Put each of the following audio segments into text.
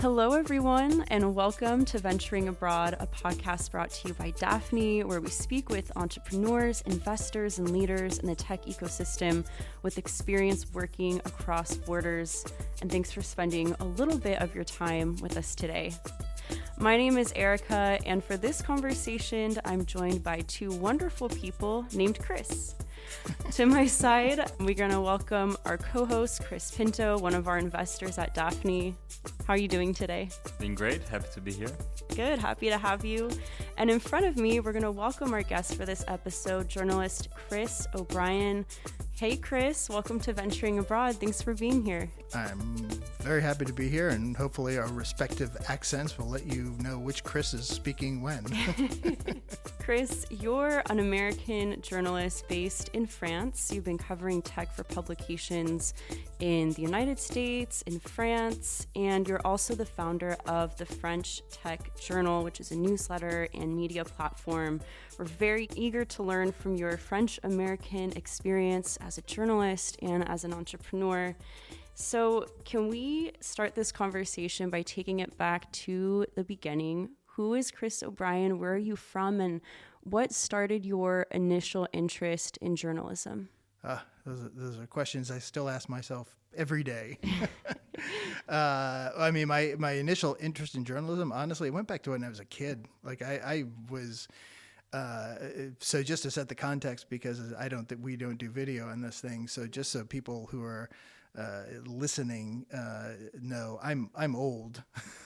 Hello, everyone, and welcome to Venturing Abroad, a podcast brought to you by Daphne, where we speak with entrepreneurs, investors, and leaders in the tech ecosystem with experience working across borders. And thanks for spending a little bit of your time with us today. My name is Erica, and for this conversation, I'm joined by two wonderful people named Chris. To my side, we're going to welcome our co-host, Chris Pinto, one of our investors at Daphne. How are you doing today? Doing great. Happy to be here. Good. Happy to have you. And in front of me, we're going to welcome our guest for this episode, journalist Chris O'Brien. Hey, Chris. Welcome to Venturing Abroad. Thanks for being here. I'm very happy to be here, and hopefully our respective accents will let you know which Chris is speaking when. Chris, you're an American journalist based in France. You've been covering tech for publications in the United States, in France, and you're also the founder of the French Tech Journal, which is a newsletter and media platform. We're very eager to learn from your French-American experience as a journalist and as an entrepreneur. So can we start this conversation by taking it back to the beginning? Who is Chris O'Brien? Where are you from? And what started your initial interest in journalism? Those are questions I still ask myself every day. My initial interest in journalism, honestly, went back to when I was a kid. Like I was... So just to set the context, because we don't do video on this thing. So just so people who are listening know, I'm old.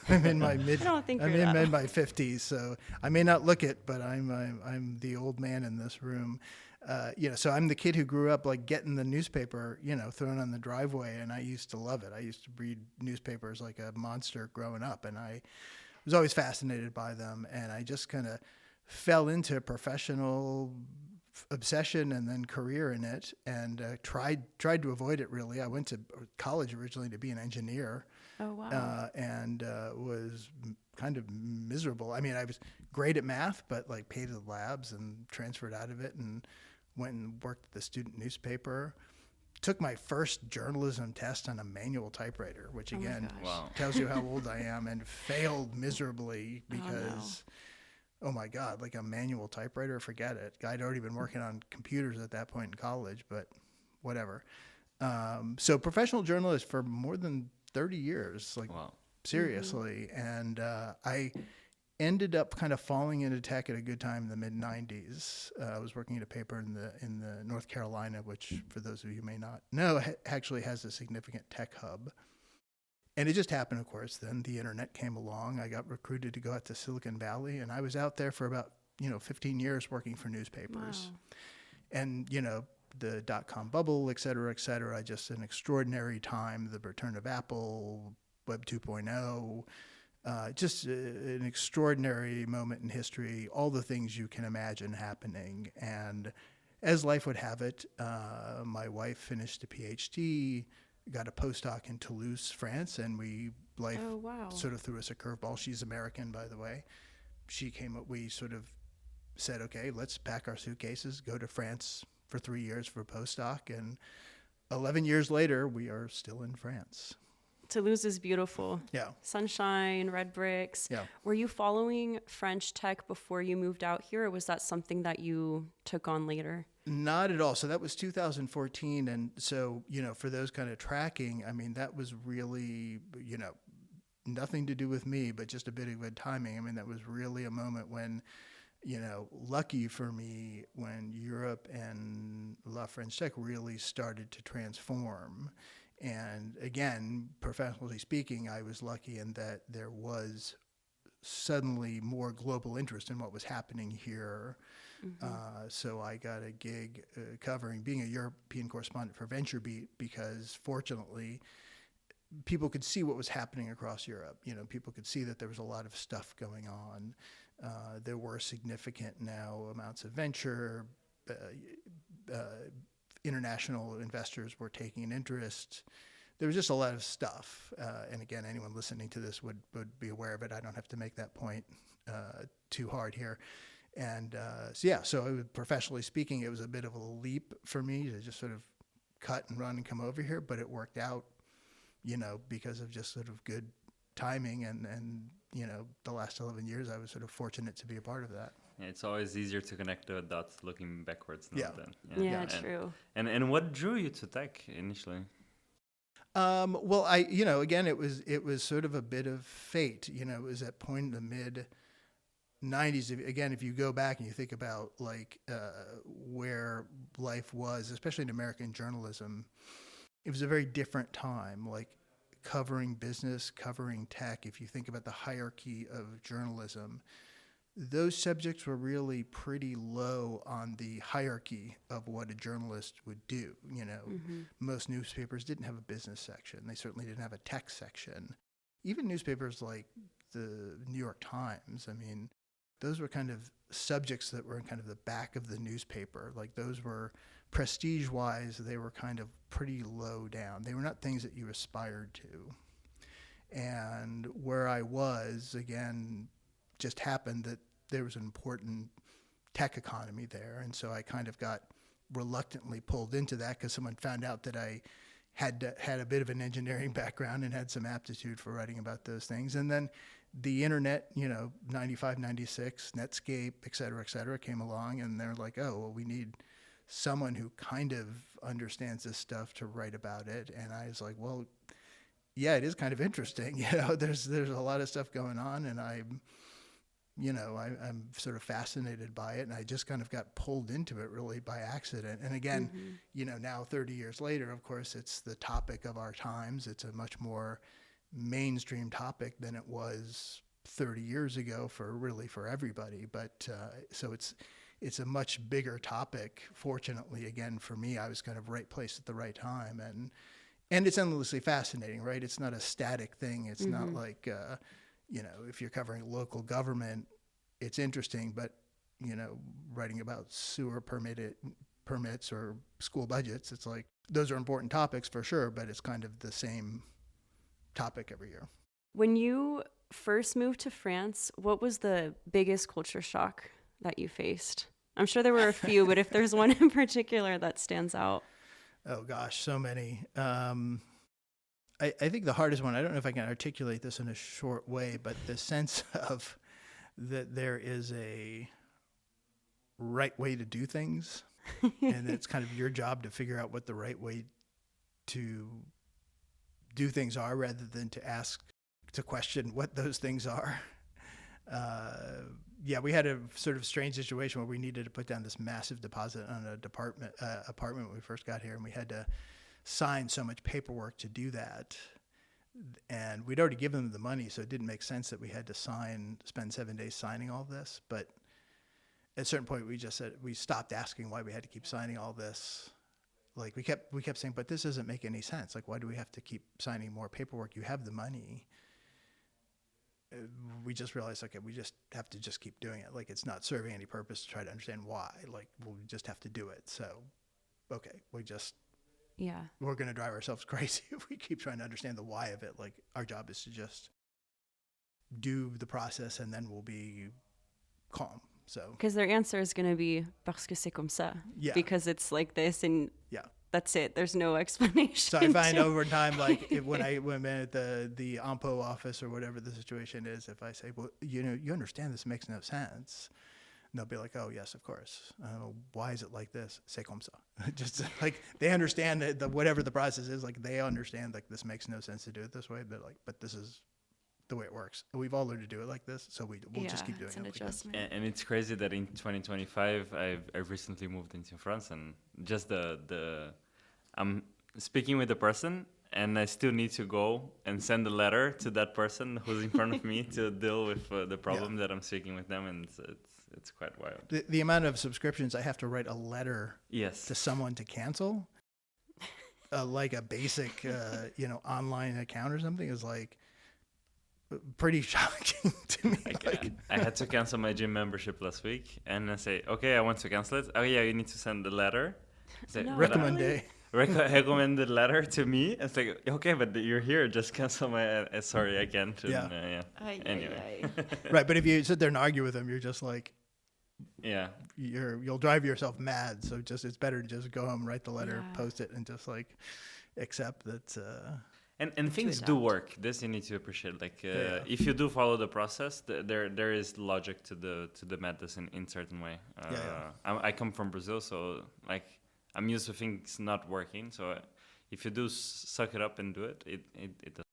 I'm in my mid. I don't think I'm you're in my 50s, so I may not look it, but I'm the old man in this room. So I'm the kid who grew up like getting the newspaper, thrown on the driveway, and I used to love it. I used to read newspapers like a monster growing up, and I was always fascinated by them, and I just kind of fell into professional obsession and then career in it, and tried to avoid it, really. I went to college originally to be an engineer. Oh, wow. And was kind of miserable. I mean, I was great at math, but like hated the labs, and transferred out of it and went and worked at the student newspaper. Took my first journalism test on a manual typewriter, which again tells you how old I am, and failed miserably because... Oh my God, like a manual typewriter, forget it. I'd already been working on computers at that point in college, but whatever. So professional journalist for more than 30 years, seriously. Mm-hmm. And I ended up kind of falling into tech at a good time in the mid-90s. I was working at a paper in the North Carolina, which for those of you who may not know, actually has a significant tech hub. And it just happened, of course, then the internet came along. I got recruited to go out to Silicon Valley, and I was out there for about, 15 years working for newspapers. Wow. And, the dot-com bubble, et cetera, just an extraordinary time, the return of Apple, Web 2.0, just an extraordinary moment in history, all the things you can imagine happening. And as life would have it, my wife finished a PhD, got a postdoc in Toulouse, France, and life sort of threw us a curveball. She's American, by the way. We sort of said, okay, let's pack our suitcases, go to France for 3 years for a postdoc, and 11 years later, we are still in France. Toulouse is beautiful. Yeah. Sunshine, red bricks. Yeah. Were you following French tech before you moved out here, or was that something that you took on later? Not at all. So that was 2014. And so, for those kind of tracking, I mean, that was really, nothing to do with me, but just a bit of good timing. I mean, that was really a moment when, lucky for me, when Europe and La French Tech really started to transform. And again, professionally speaking, I was lucky in that there was suddenly more global interest in what was happening here. Mm-hmm. So I got a gig being a European correspondent for VentureBeat, because fortunately people could see what was happening across Europe. People could see that there was a lot of stuff going on. There were significant now amounts of venture. International investors were taking an interest. There was just a lot of stuff. And again, anyone listening to this would be aware of it. I don't have to make that point too hard here. And so professionally speaking, it was a bit of a leap for me to just sort of cut and run and come over here, but it worked out, because of just sort of good timing, and the last 11 years I was sort of fortunate to be a part of that. Yeah, it's always easier to connect the dots looking backwards than Yeah. then. Yeah, true. And what drew you to tech initially? Well, again, it was sort of a bit of fate. It was at point in the mid 90s. Again, if you go back and you think about like where life was, especially in American journalism, it was a very different time. Like covering business, covering tech. If you think about the hierarchy of journalism, those subjects were really pretty low on the hierarchy of what a journalist would do. Most newspapers didn't have a business section. They certainly didn't have a tech section. Even newspapers like the New York Times, I mean, those were kind of subjects that were in kind of the back of the newspaper. Like those were prestige-wise, they were kind of pretty low down. They were not things that you aspired to. And where I was, again, just happened that there was an important tech economy there. And so I kind of got reluctantly pulled into that because someone found out that I had a bit of an engineering background and had some aptitude for writing about those things. And then the internet, 95, 96, Netscape, et cetera, came along, and they're like, oh, well, we need someone who kind of understands this stuff to write about it. And I was like, well, yeah, it is kind of interesting. There's a lot of stuff going on, and I'm sort of fascinated by it, and I just kind of got pulled into it really by accident. And again, now 30 years later, of course, it's the topic of our times. It's a much more mainstream topic than it was 30 years ago for everybody. But so it's a much bigger topic. Fortunately, again, for me, I was kind of right place at the right time, and it's endlessly fascinating, right? It's not a static thing. It's not like if you're covering local government, it's interesting, but writing about sewer permits or school budgets, it's like those are important topics for sure, but it's kind of the same topic every year. When you first moved to France, what was the biggest culture shock that you faced? I'm sure there were a few, but if there's one in particular that stands out. Oh gosh, so many. I think the hardest one, I don't know if I can articulate this in a short way, but the sense of that there is a right way to do things, and it's kind of your job to figure out what the right way to do things are rather than to question what those things are. We had a sort of strange situation where we needed to put down this massive deposit on an apartment when we first got here, and we had to sign so much paperwork to do that. And we'd already given them the money, so it didn't make sense that we had to spend 7 days signing all this. But at a certain point, we stopped asking why we had to keep signing all this. Like we kept saying, but this doesn't make any sense. Like, why do we have to keep signing more paperwork? You have the money. We just realized, okay, we just have to just keep doing it. Like, it's not serving any purpose to try to understand why. Like, we'll just have to do it. So, okay, we're going to drive ourselves crazy if we keep trying to understand the why of it. Like, our job is to just do the process, and then we'll be calm. So, because their answer is going to be parce que c'est comme ça. Yeah. Because it's like this, and that's it. There's no explanation. So I find over time, like when I'm at the IMPO office or whatever the situation is, if I say, well, you understand this makes no sense, and they'll be like, oh yes, of course. Why is it like this? C'est comme ça. Just like they understand that whatever the process is, like they understand like this makes no sense to do it this way, but this is the way it works. We've all learned to do it like this, so we'll just keep doing it. Adjustment. And it's crazy that in 2025, I've recently moved into France, and just I'm speaking with the person, and I still need to go and send a letter to that person who's in front of me to deal with the problem that I'm speaking with them, and it's quite wild. The amount of subscriptions I have to write a letter to someone to cancel, like a basic online account or something, is like pretty shocking to me. I had to cancel my gym membership last week, and I say, okay, I want to cancel it. Oh yeah, you need to send a letter. Recommended letter to me. It's like, okay, but you're here, just cancel my sorry, I can't. Anyway. Right, but if you sit there and argue with them, you're just like, you'll drive yourself mad. So it's better to just go home, write the letter, post it, and just like accept that. And things do work. This you need to appreciate. Like if you do follow the process, there is logic to the medicine in certain way. I come from Brazil, so like I'm used to things not working. So if you do suck it up and do it, it does.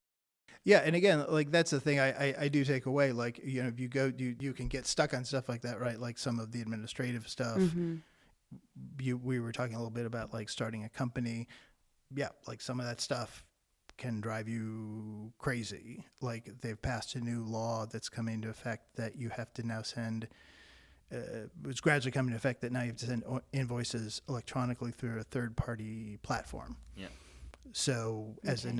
Yeah, and again, like that's the thing I do take away. Like, if you go, you can get stuck on stuff like that, right? Like some of the administrative stuff. Mm-hmm. We were talking a little bit about like starting a company. Yeah, like some of that stuff can drive you crazy. Like they've passed a new law that's coming into effect that you have to now send. It's gradually coming into effect that now you have to send invoices electronically through a third-party platform. Yeah. So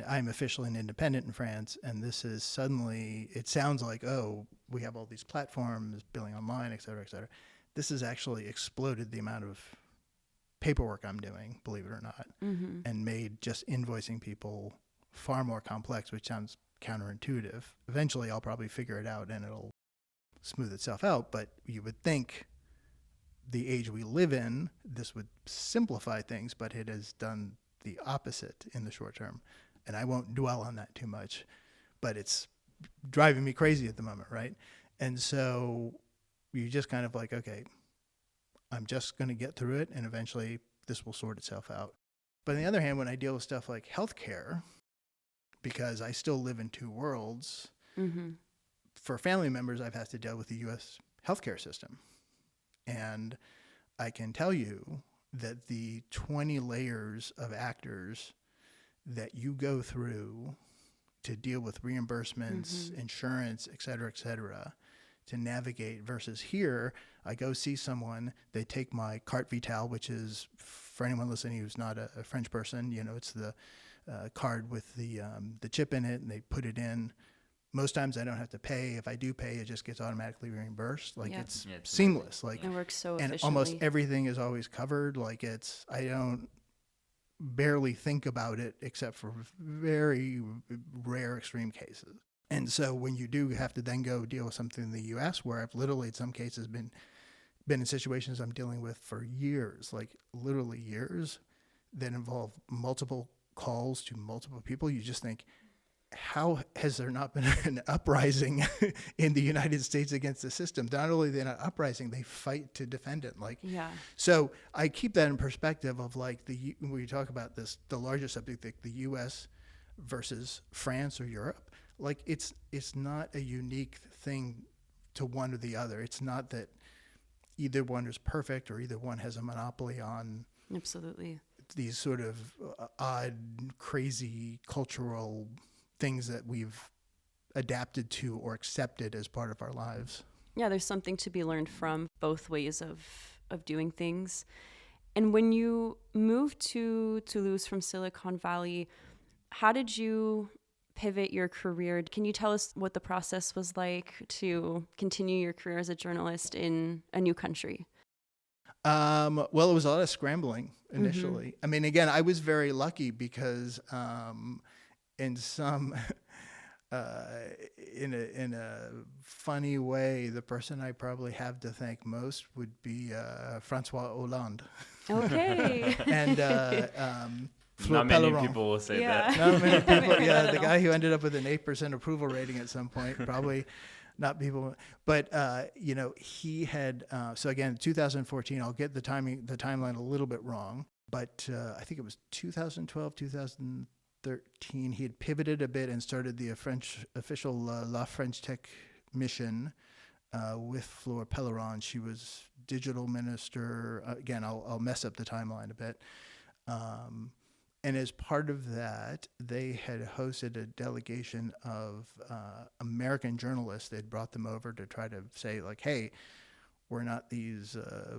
I'm officially an independent in France, and this is suddenly, it sounds like, oh, we have all these platforms, billing online, et cetera, et cetera. This has actually exploded the amount of paperwork I'm doing, believe it or not, and made just invoicing people far more complex, which sounds counterintuitive. Eventually, I'll probably figure it out and it'll smooth itself out, but you would think the age we live in, this would simplify things, but it has done the opposite in the short term. And I won't dwell on that too much, but it's driving me crazy at the moment, right? And so you just kind of like, okay, I'm just going to get through it, and eventually this will sort itself out. But on the other hand, when I deal with stuff like healthcare, because I still live in two worlds, for family members, I've had to deal with the U.S. healthcare system. And I can tell you that the 20 layers of actors that you go through to deal with reimbursements, insurance, et cetera, to navigate versus here, I go see someone, they take my carte vitale, which is, for anyone listening who's not a French person, it's the card with the chip in it, and they put it in. Most times I don't have to pay. If I do pay, it just gets automatically reimbursed. Like it's seamless. Like it works so efficiently. And almost everything is always covered. Like I don't barely think about it except for very rare extreme cases. And so when you do have to then go deal with something in the U.S., where I've literally in some cases been in situations I'm dealing with for years, like literally years, that involve multiple calls to multiple people, you just think, how has there not been an uprising in the United States against the system? Not only are they not uprising, they fight to defend it. So I keep that in perspective of like when we talk about this, the larger subject, the U.S. versus France or Europe. Like it's not a unique thing to one or the other. It's not that either one is perfect or either one has a monopoly on absolutely these sort of odd, crazy cultural things that we've adapted to or accepted as part of our lives. Yeah, there's something to be learned from both ways of doing things. And when you moved to Toulouse from Silicon Valley, how did you pivot your career? Can you tell us what the process was like to continue your career as a journalist in a new country? Well, it was a lot of scrambling initially. I mean, again, I was very lucky because in some in a funny way, the person I probably have to thank most would be Francois Hollande. Okay. And not many people will say that. Not many people. Yeah, the guy who ended up with an 8% approval rating at some point, probably not people. But he had. So again, 2014. I'll get the timeline a little bit wrong, but I think it was 2012, 2013. He had pivoted a bit and started the French official La French Tech mission with Fleur Pellerin. She was digital minister. Again, I'll mess up the timeline a bit. And as part of that, they had hosted a delegation of American journalists. They'd brought them over to try to say, like, hey, we're not these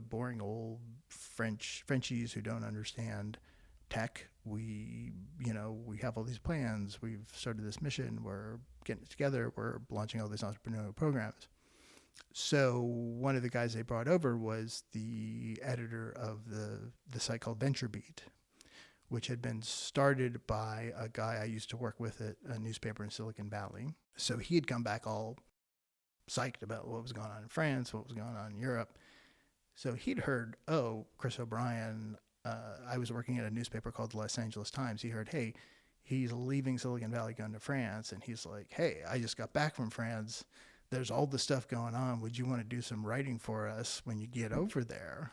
boring old Frenchies who don't understand tech. We have all these plans. We've started this mission. We're getting it together. We're launching all these entrepreneurial programs. So one of the guys they brought over was the editor of the site called VentureBeat, which had been started by a guy I used to work with at a newspaper in Silicon Valley. So he had come back all psyched about what was going on in France, what was going on in Europe. So he'd heard, Chris O'Brien, I was working at a newspaper called the Los Angeles Times. He heard, hey, he's leaving Silicon Valley going to France, and he's like, hey, I just got back from France. There's all this stuff going on. Would you want to do some writing for us when you get over there?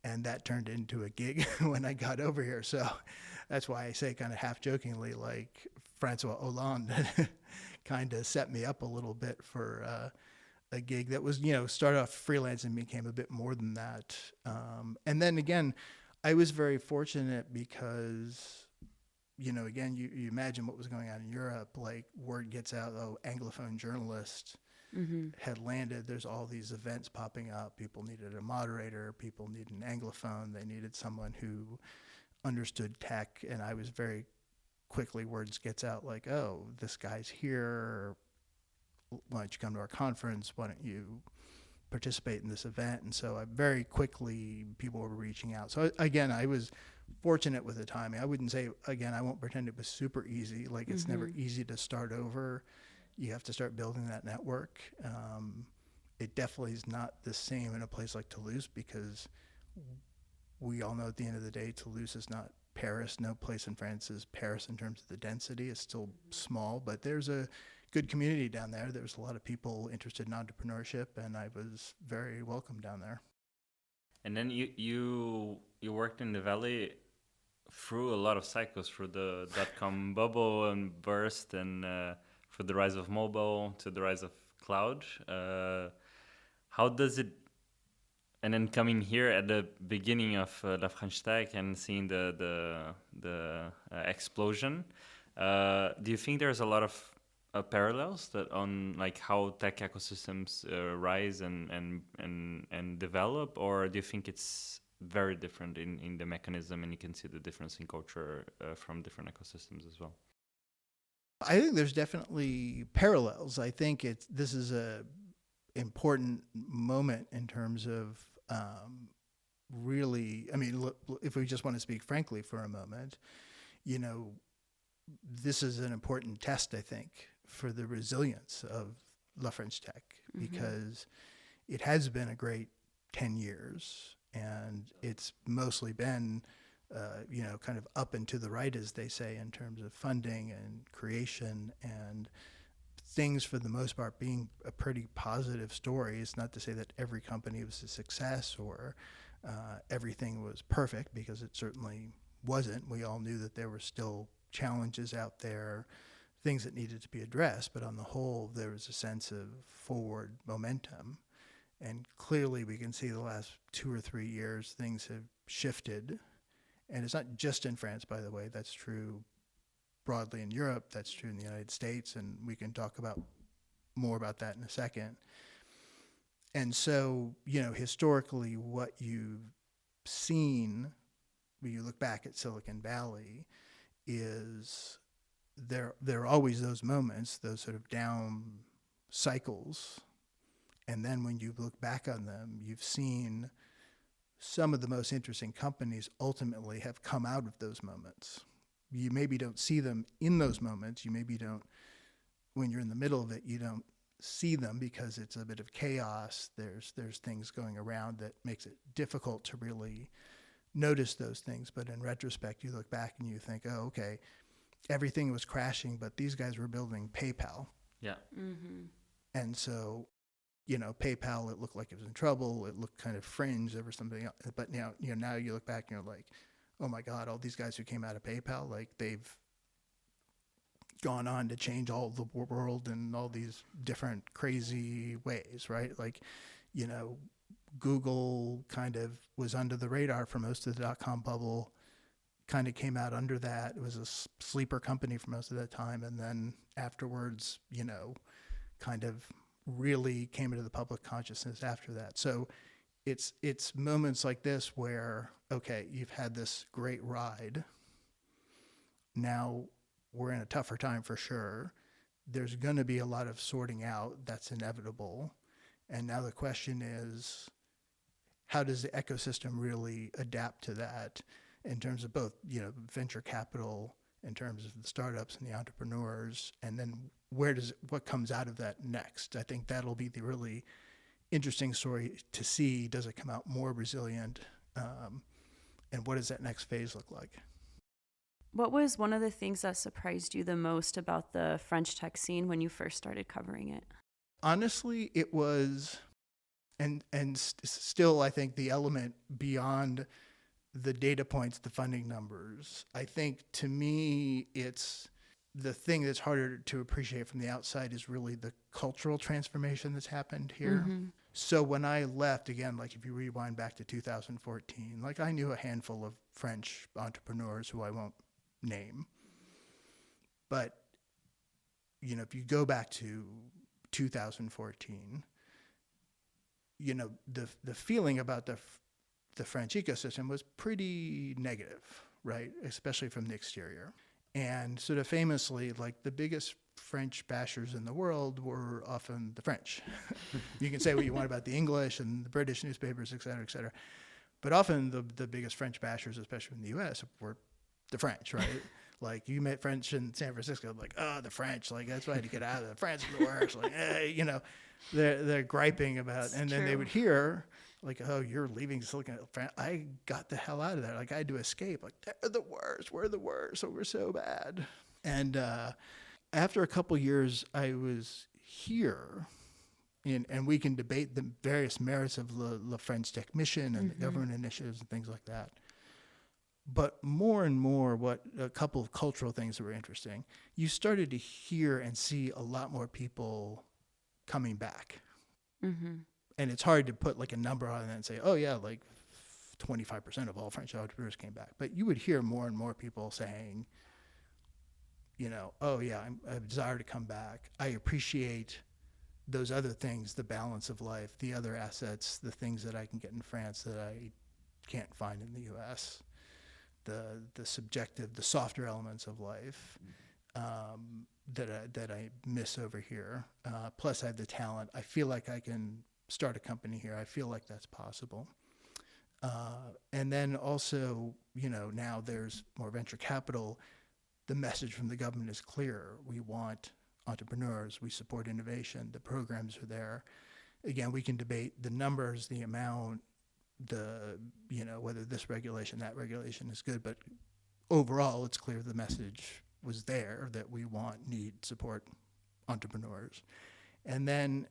And that turned into a gig when I got over here. So that's why I say kind of half jokingly, like Francois Hollande kind of set me up a little bit for a gig that was, started off freelance and became a bit more than that. And then again, I was very fortunate because, again, you imagine what was going on in Europe, like word gets out, Anglophone journalist had landed. There's all these events popping up. People needed a moderator. People needed an Anglophone. They needed someone who understood tech. And I was very quickly, words gets out like, oh, this guy's here. Why don't you come to our conference? Why don't you participate in this event? And so very quickly, people were reaching out. So again, I was fortunate with the timing. I wouldn't say, again, I won't pretend it was super easy. Like it's never easy to start over. You have to start building that network. It definitely is not the same in a place like Toulouse, because we all know at the end of the day, Toulouse is not Paris. No place in France is Paris in terms of the density. It's still small, but there's a good community down there. There's a lot of people interested in entrepreneurship, and I was very welcome down there. And then you worked in the Valley through a lot of cycles, through the dot-com bubble and burst, and through the rise of mobile to the rise of cloud. How does it, and then coming here at the beginning of La French Tech and seeing the explosion, do you think there's a lot of parallels that on like how tech ecosystems rise and develop, or do you think it's very different in the mechanism, and you can see the difference in culture from different ecosystems as well? I think there's definitely parallels. I think this is a important moment in terms of really, I mean, look, if we just want to speak frankly for a moment, this is an important test, I think, for the resilience of La French Tech, because it has been a great 10 years, and it's mostly been kind of up and to the right, as they say, in terms of funding and creation, and things for the most part being a pretty positive story. It's not to say that every company was a success or everything was perfect, because it certainly wasn't. We all knew that there were still challenges out there, things that needed to be addressed, but on the whole, there was a sense of forward momentum. And clearly we can see the last 2 or 3 years, things have shifted. And it's not just in France, by the way. That's true broadly in Europe. That's true in the United States. And we can talk more about that in a second. And so, historically, what you've seen when you look back at Silicon Valley is there are always those moments, those sort of down cycles. And then when you look back on them, you've seen some of the most interesting companies ultimately have come out of those moments. You maybe don't see them in those moments. You maybe don't, when you're in the middle of it, you don't see them because it's a bit of chaos. There's things going around that makes it difficult to really notice those things. But in retrospect, you look back and you think, oh, okay, everything was crashing, but these guys were building PayPal. Yeah. And so, PayPal, it looked like it was in trouble. It looked kind of fringe. There was something else. But now you look back and you're like, oh my God, all these guys who came out of PayPal, like they've gone on to change all the world in all these different crazy ways, right? Like, Google kind of was under the radar for most of the dot-com bubble, kind of came out under that. It was a sleeper company for most of that time. And then afterwards, kind of really came into the public consciousness after that. So it's moments like this where, okay, you've had this great ride. Now we're in a tougher time for sure. There's going to be a lot of sorting out. That's inevitable. And now the question is, how does the ecosystem really adapt to that in terms of both, venture capital, in terms of the startups and the entrepreneurs, and then what comes out of that next? I think that'll be the really interesting story to see. Does it come out more resilient? And what does that next phase look like? What was one of the things that surprised you the most about the French tech scene when you first started covering it? Honestly, it was, still, I think the element beyond the data points, the funding numbers. I think to me, it's the thing that's harder to appreciate from the outside is really the cultural transformation that's happened here. Mm-hmm. So when I left, again, like if you rewind back to 2014, like I knew a handful of French entrepreneurs who I won't name. But, you know, if you go back to 2014, you know, the feeling about the French ecosystem was pretty negative, right? Especially from the exterior. And sort of famously, like the biggest French bashers in the world were often the French. You can say what you want about the English and the British newspapers, et cetera, et cetera. But often the biggest French bashers, especially in the U.S., were the French, right? Like you met French in San Francisco, like, oh, the French, like that's why I had to get out of the French are the worst. Like, you know, they're griping about, and then they would hear, like, oh, you're leaving Silicon Valley. I got the hell out of there. Like I had to escape. Like they're the worst. We're the worst. So we're so bad. And after a couple years, I was here, and we can debate the various merits of the French Tech Mission and the government initiatives and things like that. But more and more, what a couple of cultural things that were interesting, you started to hear and see a lot more people coming back. Mm-hmm. And it's hard to put like a number on it and say, oh yeah, like 25% of all French entrepreneurs came back. But you would hear more and more people saying, you know, oh yeah, I have a desire to come back. I appreciate those other things, the balance of life, the other assets, the things that I can get in France that I can't find in the U.S., the subjective, the softer elements of life that I miss over here. Plus, I have the talent. I feel like I can start a company here. I feel like that's possible. And then also, you know, now there's more venture capital. The message from the government is clear. We want entrepreneurs. We support innovation. The programs are there. Again, we can debate the numbers, the amount, you know, whether this regulation, that regulation is good, but overall it's clear the message was there that we need, support entrepreneurs. And then,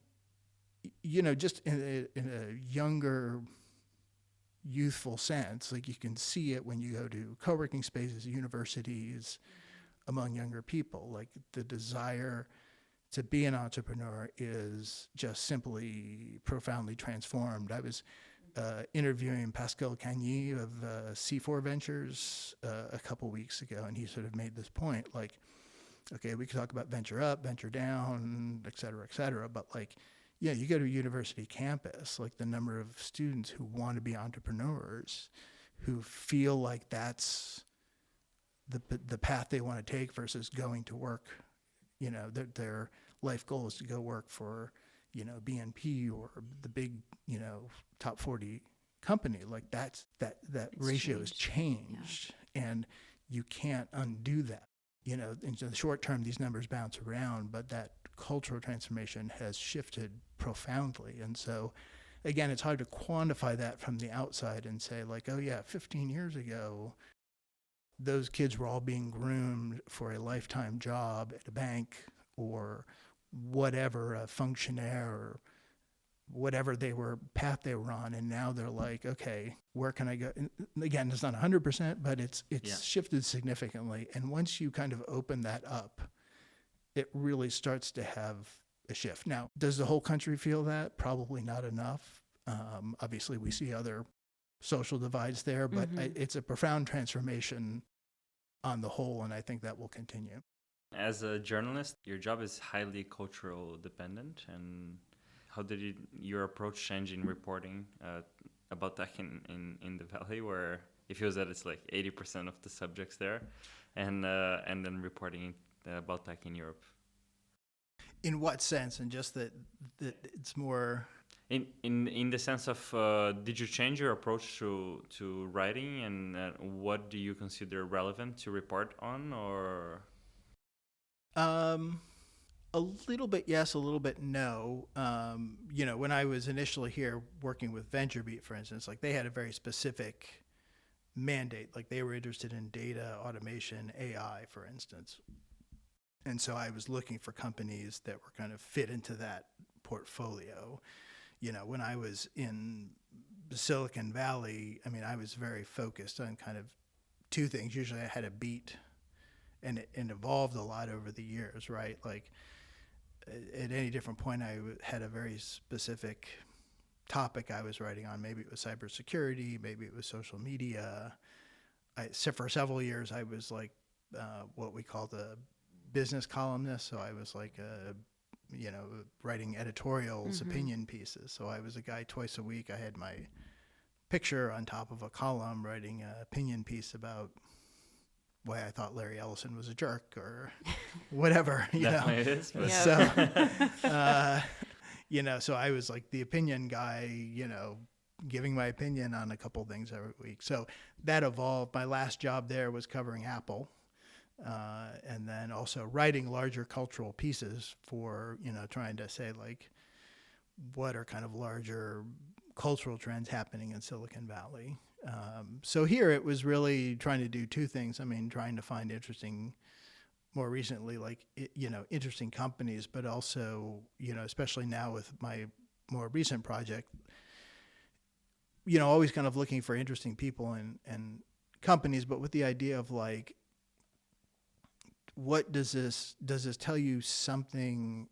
you know, just in a younger, youthful sense, like you can see it when you go to co-working spaces, universities, among younger people, like the desire to be an entrepreneur is just simply profoundly transformed. I was interviewing Pascal Cagny of C4 Ventures a couple weeks ago, and he sort of made this point, like, okay, we could talk about venture up, venture down, et cetera, but like, yeah, you go to a university campus, like the number of students who want to be entrepreneurs, who feel like that's the path they want to take versus going to work. You know, their life goal is to go work for, you know, BNP or the big, you know, top 40 company. Like that ratio has changed, and you can't undo that. You know, in the short term, these numbers bounce around, but that cultural transformation has shifted profoundly. And so, again, it's hard to quantify that from the outside and say, like, oh yeah, 15 years ago, those kids were all being groomed for a lifetime job at a bank or whatever, a functionaire or whatever path they were on, and now they're like, okay, where can I go? And again, it's not 100%, but it's shifted significantly. And once you kind of open that up, it really starts to have a shift. Now, does the whole country feel that? Probably not enough. Obviously, we see other social divides there, but it's a profound transformation on the whole, and I think that will continue. As a journalist, your job is highly cultural dependent, and how did your approach change in reporting about tech in the Valley, where it feels that it's like 80% of the subjects there, and then reporting about tech in Europe? In what sense? And just that it's more... In the sense of, did you change your approach to writing, and what do you consider relevant to report on, or? A little bit yes, a little bit no. You know, when I was initially here working with VentureBeat, for instance, like they had a very specific mandate. Like they were interested in data, automation, AI, for instance. And so I was looking for companies that were kind of fit into that portfolio. You know, when I was in Silicon Valley, I mean, I was very focused on kind of two things. Usually I had a beat, and it evolved a lot over the years, right? Like at any different point, I had a very specific topic I was writing on. Maybe it was cybersecurity, maybe it was social media. For several years, I was like what we call the business columnist. So I was like, writing editorials, opinion pieces. So I was a guy twice a week. I had my picture on top of a column writing an opinion piece about why I thought Larry Ellison was a jerk or whatever, you know. It is, but So, so I was like the opinion guy, giving my opinion on a couple things every week. So that evolved. My last job there was covering Apple. And then also writing larger cultural pieces for, trying to say like, what are kind of larger cultural trends happening in Silicon Valley. So here it was really trying to do two things. I mean, trying to find more recently, like, interesting companies, but also, especially now with my more recent project, always kind of looking for interesting people and companies, but with the idea of like, what does this tell you something?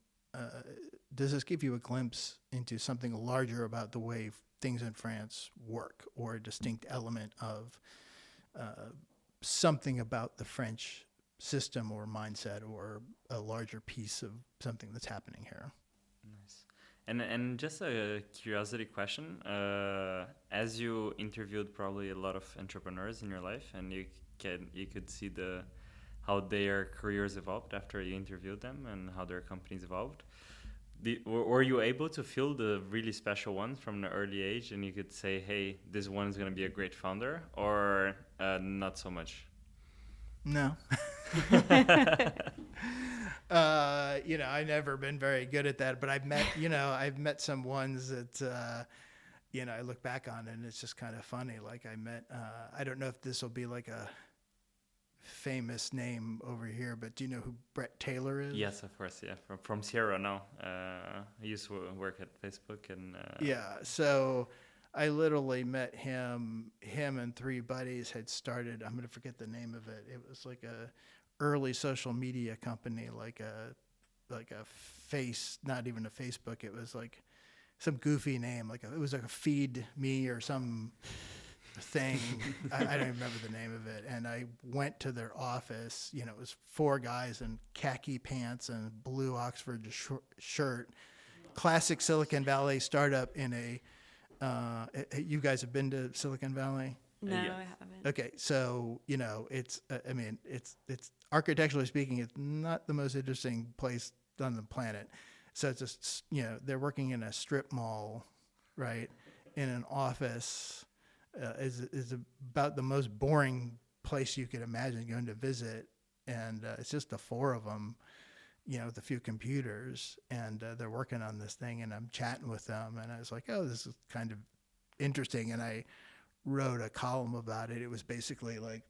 Does this give you a glimpse into something larger about the way things in France work, or a distinct element of something about the French system or mindset, or a larger piece of something that's happening here? Nice. And just a curiosity question. As you interviewed probably a lot of entrepreneurs in your life, and you could see how their careers evolved after you interviewed them and how their companies evolved. Were you able to feel the really special ones from an early age, and you could say, hey, this one is going to be a great founder, or not so much? No. I've never been very good at that, but I've met some ones that, I look back on, and it's just kind of funny. Like I met, I don't know if this will be like a famous name over here, but do you know who Brett Taylor is? Yes, of course. Yeah, from Sierra now. I used to work at Facebook, and so I literally met him. Him and three buddies had started. I'm going to forget the name of it. It was like a early social media company, like a not even a Facebook. It was like some goofy name. It was like a Feed Me or some thing. I don't even remember the name of it. And I went to their office. It was four guys in khaki pants and blue Oxford shirt. Classic Silicon Valley startup in a. You guys have been to Silicon Valley? No, Yeah. I haven't. Okay, so it's. It's architecturally speaking, it's not the most interesting place on the planet. So it's just they're working in a strip mall, right? In an office. Is about the most boring place you could imagine going to visit, and it's just the four of them, with a few computers, and they're working on this thing, and I'm chatting with them, and I was like, oh, this is kind of interesting, and I wrote a column about it. It was basically like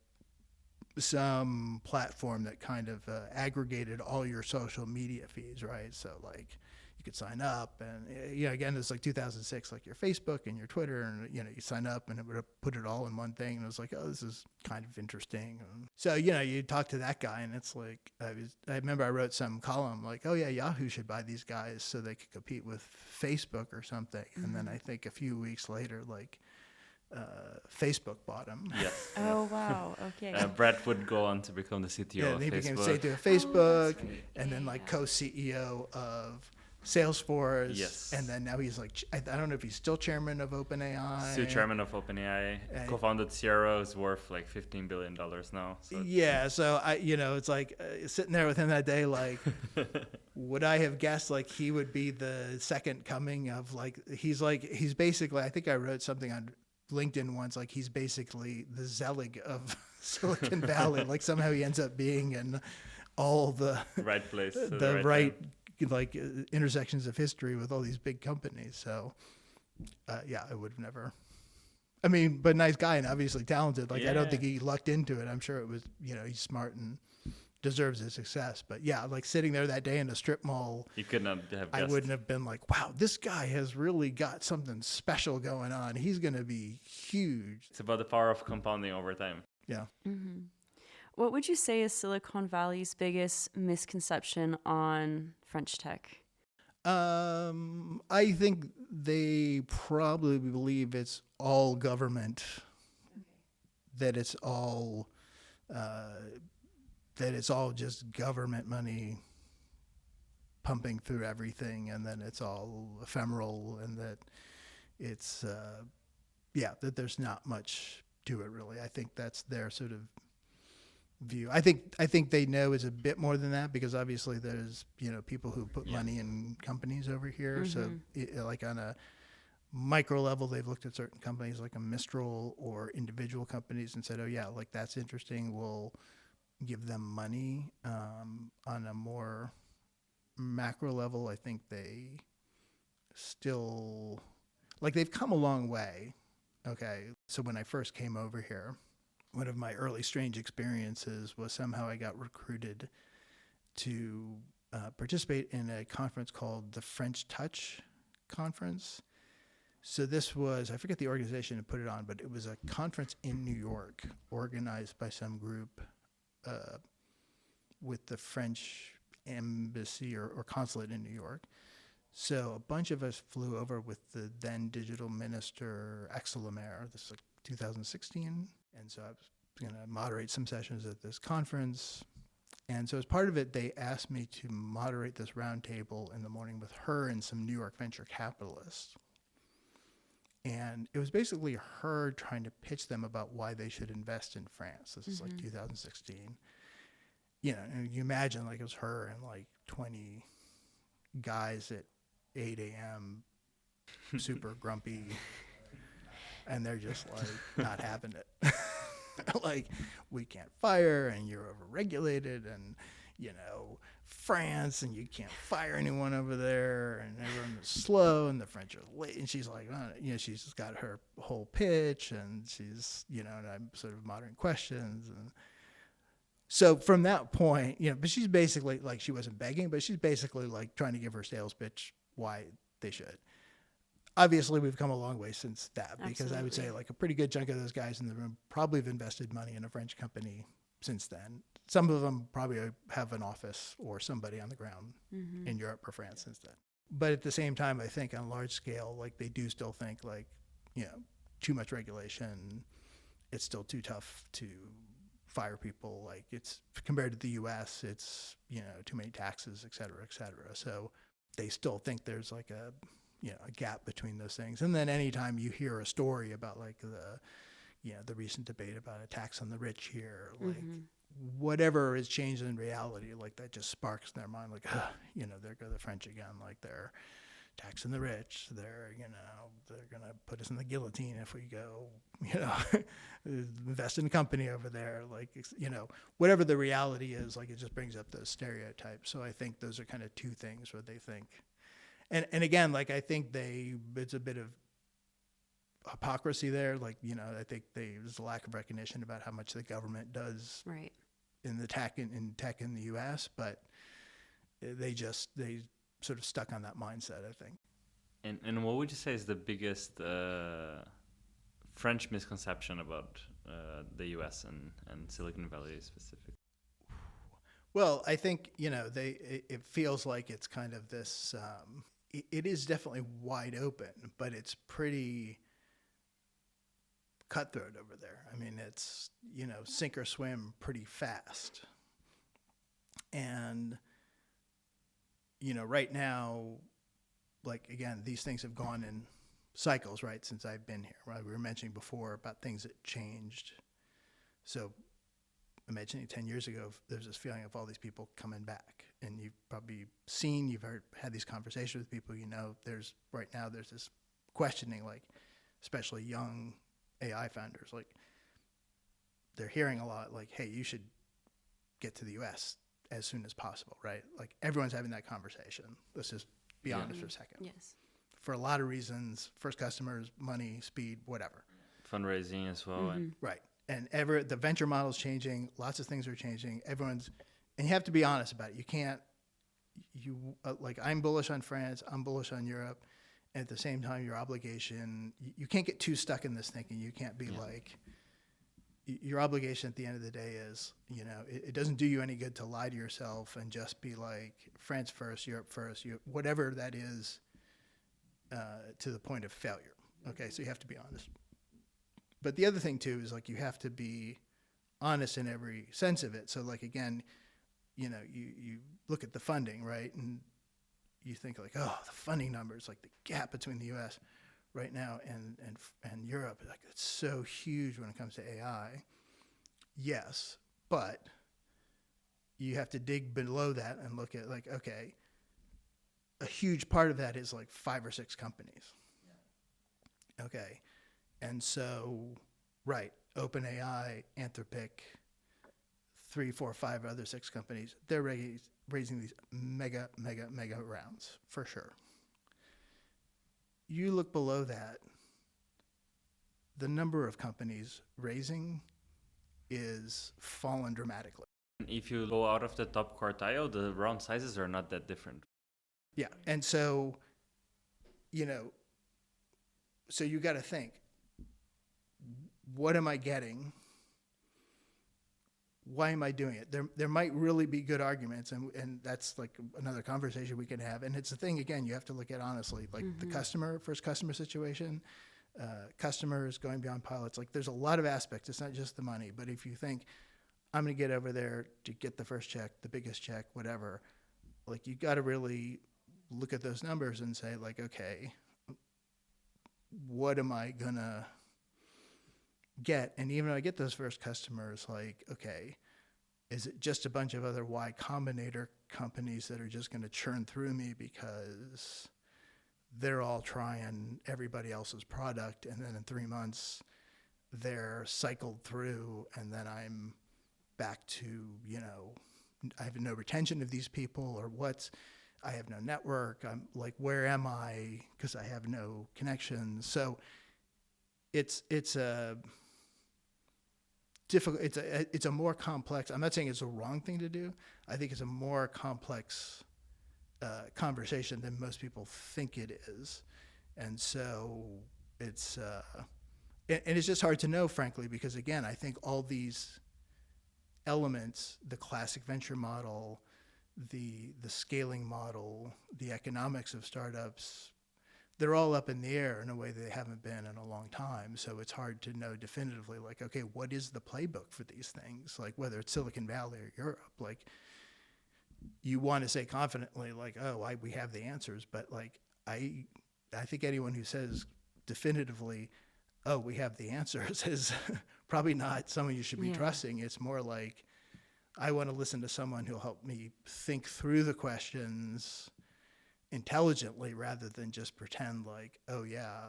some platform that kind of aggregated all your social media feeds, right? So like you could sign up, and again, it's like 2006, like your Facebook and your Twitter, and you sign up, and it would put it all in one thing. And I was like, oh, this is kind of interesting. So you talk to that guy, and it's like I remember I wrote some column like, oh yeah, Yahoo should buy these guys so they could compete with Facebook or something. Mm-hmm. And then I think a few weeks later, like Facebook bought him. Yes. Oh wow. Okay. Brett would go on to become the CTO of he Facebook. became CTO of Facebook, that's right. and then like co-CEO of Salesforce. Yes. And then now he's like, I don't know if he's still chairman of OpenAI. Still chairman of OpenAI. Co-founded Sierra, is worth like $15 billion now. So yeah. So it's like sitting there with him that day, like, would I have guessed like he would be the second coming of like, he's basically, I think I wrote something on LinkedIn once, like he's basically the Zelig of Silicon Valley. Like somehow he ends up being in all the right place, the right like intersections of history with all these big companies. So I would have never I mean, but nice guy and obviously talented. Like, I don't think Yeah. he lucked into it. I'm sure it was, he's smart and deserves his success. But yeah, like sitting there that day in a strip mall, You could not have I guessed. wouldn't have been like, wow, this guy has really got something special going on. He's going to be huge. It's about the power of compounding over time. Yeah. Mm-hmm. What would you say is Silicon Valley's biggest misconception on French tech? I think they probably believe it's all government, that it's all just government money pumping through everything, and then it's all ephemeral, and that it's that there's not much to it really. I think that's their sort of view. I think they know is a bit more than that, because obviously there's people who put money in companies over here. So like on a micro level, they've looked at certain companies like a Mistral or individual companies and said, oh yeah, like that's interesting, we'll give them money. On a more macro level, I think they still, like, they've come a long way. Okay, so when I first came over here, one of my early strange experiences was somehow I got recruited to participate in a conference called the French Touch Conference. So this was, I forget the organization that put it on, but it was a conference in New York organized by some group with the French embassy or consulate in New York. So a bunch of us flew over with the then digital minister, Axel Lemaire. This is like 2016. And so I was going to moderate some sessions at this conference. And so as part of it, they asked me to moderate this roundtable in the morning with her and some New York venture capitalists. And it was basically her trying to pitch them about why they should invest in France. This is like 2016. You imagine, like, it was her and like 20 guys at 8 a.m. super grumpy, and they're just like not having it. Like, we can't fire, and you're overregulated, and France, and you can't fire anyone over there, and everyone is slow, and the French are late. And she's like, she's got her whole pitch, and she's, and I'm sort of moderating questions. And so from that point, but she's basically like, she wasn't begging, but she's basically like trying to give her sales pitch why they should. Obviously, we've come a long way since that, because Absolutely. I would say like a pretty good chunk of those guys in the room probably have invested money in a French company since then. Some of them probably have an office or somebody on the ground in Europe or France since then. But at the same time, I think on a large scale, like, they do still think like, too much regulation. It's still too tough to fire people. Like, it's compared to the US, it's, too many taxes, et cetera, et cetera. So they still think there's like a gap between those things. And then anytime you hear a story about like the recent debate about a tax on the rich here, like whatever is changed in reality, like that just sparks in their mind, like, there go the French again, like they're taxing the rich, they're going to put us in the guillotine if we go, invest in a company over there, like, whatever the reality is, like, it just brings up those stereotypes. So I think those are kind of two things where they think. And again, like, I think it's a bit of hypocrisy there. Like, I think there's a lack of recognition about how much the government does right in the tech in the U.S., but they sort of stuck on that mindset, I think. And what would you say is the biggest French misconception about the U.S. and Silicon Valley specifically? Well, I think, it feels like it's kind of this, it is definitely wide open, but it's pretty cutthroat over there. I mean, it's, sink or swim pretty fast. And, right now, like, again, these things have gone in cycles, right, since I've been here. Right? We were mentioning before about things that changed. So imagining 10 years ago, there's this feeling of all these people coming back. And you've probably you've had these conversations with people, there's this questioning, like, especially young AI founders, like, they're hearing a lot, like, hey, you should get to the US as soon as possible, right? Like, everyone's having that conversation. Let's just be honest for a second. Yes. For a lot of reasons, first customers, money, speed, whatever. fundraising as well. And Right. And the venture model's changing. Lots of things are changing. And you have to be honest about it. You can't, like, I'm bullish on France. I'm bullish on Europe. And at the same time, your obligation, you can't get too stuck in this thinking. You can't be like, your obligation at the end of the day is, it doesn't do you any good to lie to yourself and just be like France first, Europe first, whatever that is, to the point of failure. Okay. So you have to be honest. But the other thing too is, like, you have to be honest in every sense of it. So, like, again, you look at the funding, right? And you think like, oh, the funding numbers, like the gap between the U.S. right now and Europe, like, it's so huge when it comes to AI. Yes, but you have to dig below that and look at, like, okay, a huge part of that is like 5 or 6 companies. Yeah. Okay. And so, right, OpenAI, Anthropic, 3, 4, 5 other 6 companies, they're raising these mega rounds for sure. You look below that, the number of companies raising is fallen dramatically. if you go out of the top quartile, the round sizes are not that different. Yeah. And so, so you got to think, what am I getting? Why am I doing it? There might really be good arguments, and that's like another conversation we can have. And it's the thing, again, you have to look at honestly, like the first customer situation, customers going beyond pilots. Like, there's a lot of aspects. It's not just the money. But if you think, I'm going to get over there to get the first check, the biggest check, whatever, like, you got to really look at those numbers and say, like, okay, what am I going to get? And even if I get those first customers, like, okay, is it just a bunch of other Y Combinator companies that are just going to churn through me because they're all trying everybody else's product, and then in 3 months they're cycled through, and then I'm back to, I have no retention of these people, or I have no network. I'm like, where am I? Because I have no connections. So it's a difficult. It's a more complex. I'm not saying it's a wrong thing to do. I think it's a more complex conversation than most people think it is, and so it's and it's just hard to know, frankly, because again, I think all these elements, the classic venture model, the scaling model, the economics of startups, they're all up in the air in a way they haven't been in a long time. So it's hard to know definitively, like, okay, what is the playbook for these things? Like, whether it's Silicon Valley or Europe, like, you want to say confidently, like, oh, we have the answers. But like, I think anyone who says definitively, oh, we have the answers is probably not someone you should be trusting. It's more like, I want to listen to someone who'll help me think through the questions intelligently rather than just pretend like, oh yeah,